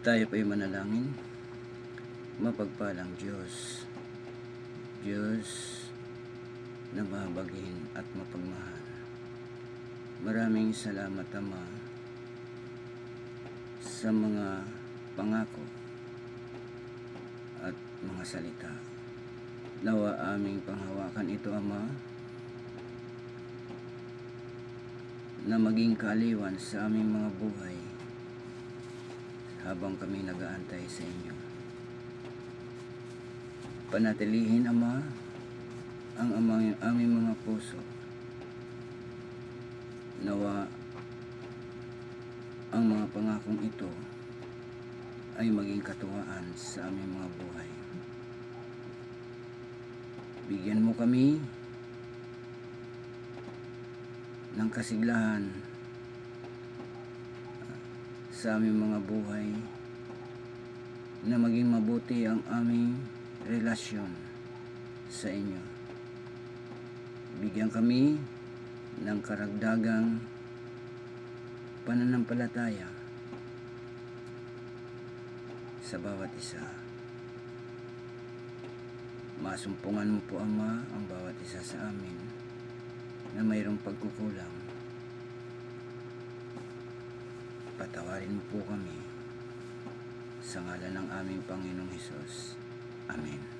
Tayo po'y manalangin. Mapagpalang Diyos, Diyos na mahabagin at mapagmahal. Maraming salamat, Ama, sa mga pangako at mga salita. Nawa aming panghawakan ito, Ama, na maging kaaliwan sa aming mga buhay habang kami nag-aantay sa inyo. Panatilihin, Ama, ang aming mga puso. Nawa ang mga pangakong ito ay maging katuwaan sa aming mga buhay. Bigyan mo kami ng kasiglahan sa aming mga buhay na maging mabuti ang aming relasyon sa inyo. Bigyan kami ng karagdagang pananampalataya sa bawat isa. Masumpungan mo po, Ama, ang bawat isa sa amin na mayroong pagkukulang. Patawarin mo po kami sa ngalan ng aming Panginoong Hesus. Amen.